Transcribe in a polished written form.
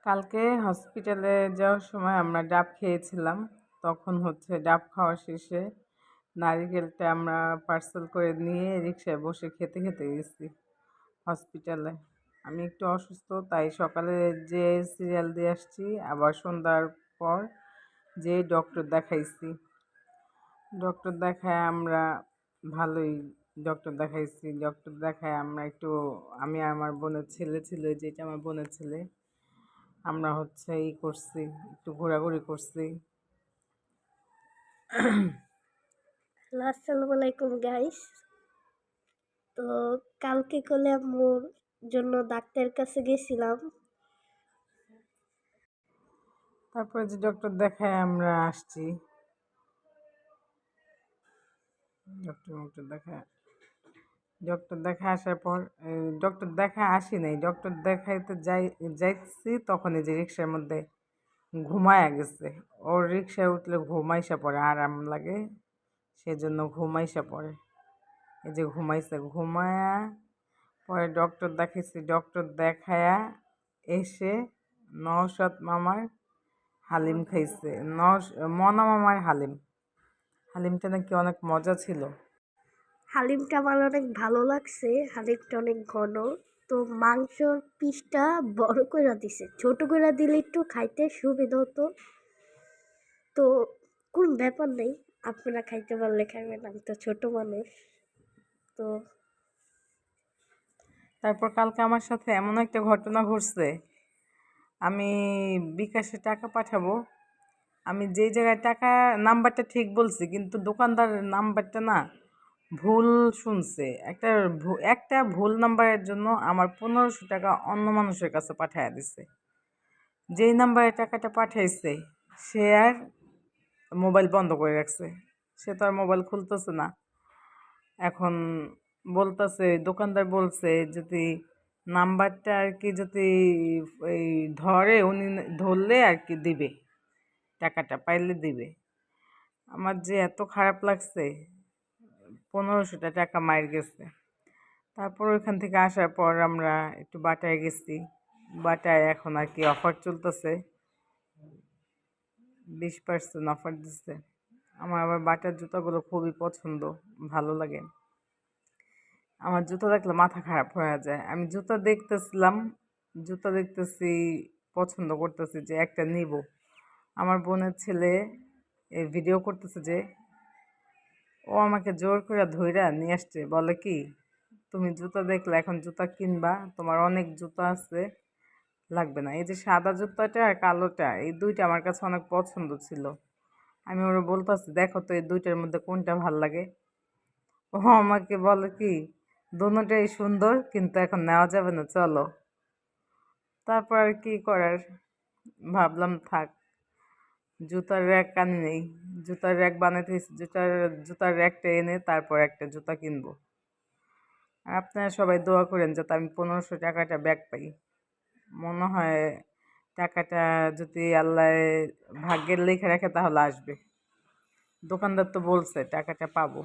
কালকে হসপিটালে যাওয়ার সময় আমরা ডাব খেয়েছিলাম। তখন ডাব খাওয়া শেষে নারিকেলটা আমরা পার্সেল করে নিয়ে রিক্সায় বসে খেতে খেতে গেছি হসপিটালে। আমি একটু অসুস্থ, তাই সকালে যে সিরিয়াল দিয়ে আসছি, আবার সন্ধ্যার পর যে ডক্টর দেখাইছি। ডক্টর দেখায় আমরা ভালোই ডক্টর দেখাইছি। ডক্টর দেখায় আমরা একটু, আমি আর আমার বোনের ছেলে ছিল, যেটা আমার বোনের ছেলে, আমরা করছি, একটু ঘোরাঘুরি করছি। হ্যালো, আসসালামু আলাইকুম গাইস। তো কালকে কোলে আম্মুর জন্য ডাক্তারের কাছে গেছিলাম। তারপরে যে ডক্টর দেখায় আমরা আসছি। ডক্টর দেখায় আসার পর ডক্টর দেখায় আসি নাই, ডক্টর দেখাইতে যাইছি, তখন এই যে রিক্সার মধ্যে ঘুমায়া গেছে। ওর রিক্সায় উঠলে ঘুমাইসা পড়ে, আরাম লাগে, সেজন্য ঘুমাইসা পড়ে। এই যে ঘুমাইছে, ঘুমায়া পরে ডক্টর দেখাইছি। ডক্টর দেখায়া এসে নওশাদ মামার হালিম খাইছে। মনা মামার হালিম, হালিমটা নাকি অনেক মজা ছিল। হালিমটা আমার অনেক ভালো লাগছে, হালিমটা অনেক ঘন। তো মাংসর পিসটা বড় করে দিছে, ছোট করে দিলে একটু খাইতে সুবিধা হতো। তো কোন ব্যাপার নেই, আপনারা খাইতে পারলে খাবেন, আমি তো ছোট মানুষ। তো তারপর কালকে আমার সাথে এমন একটা ঘটনা ঘটছে, আমি বিকাশে টাকা পাঠাবো, আমি যেই জায়গায় টাকা নাম্বারটা ঠিক বলছি, কিন্তু দোকানদার নাম্বারটা না ভুল শুনছে। একটা ভুল নাম্বারের জন্য আমার 1500 টাকা অন্য মানুষের কাছে পাঠাইয়া দিছে। যেই নাম্বারে টাকাটা পাঠাইছে সে আর মোবাইল বন্ধ করে রাখছে, সে তো আর মোবাইল খুলতেছে না। এখন বলতেছে, দোকানদার বলছে যদি নাম্বারটা আর কি যদি এই ধরে, উনি ধরলে আর কি দিবে, টাকাটা পাইলে দিবে। আমার যে এত খারাপ লাগছে, 1500 টাকা মাইর গেছে। তারপর ওইখান থেকে আসার পর আমরা একটু বাটায় গেছি। বাটায় এখন আর কি অফার চলতেছে, 20% অফার দিচ্ছে। আমার আবার বাটার জুতাগুলো খুবই পছন্দ, ভালো লাগে। আমার জুতা দেখলে মাথা খারাপ হয়ে যায়। আমি জুতা দেখতেছি, পছন্দ করতেছি যে একটা নিব। আমার বোনের ছেলে এই ভিডিও করতেছে যে, ও আমাকে জোর করে ধইরা নিয়ে আসছে, বলে কি তুমি জুতা দেখলে এখন জুতা কিনবা, তোমার অনেক জুতা আছে, লাগবে না। এই যে সাদা জুতাটা আর কালোটা, এই দুইটা আমার কাছে অনেক পছন্দ ছিল। আমি ওরা বলতেছি দেখো তো এই দুইটার মধ্যে কোনটা ভাল লাগে। ও আমাকে বলে কি দোনোটাই সুন্দর, কিন্তু এখন নেওয়া যাবে না, চলো। তারপর আর কি করার, ভাবলাম থাক, জুতার র্যাক আনি নেই, জুতার র্যাক বানাতে জুতার র্যাকটা এনে তারপর একটা জুতা কিনবো। আর আপনারা সবাই দোয়া করেন যাতে আমি 1500 টাকাটা ব্যাক পাই। মনে হয় টাকাটা যদি আল্লাহ ভাগ্যের লেখে রাখে তাহলে আসবে। দোকানদার তো বলছে টাকাটা পাবো।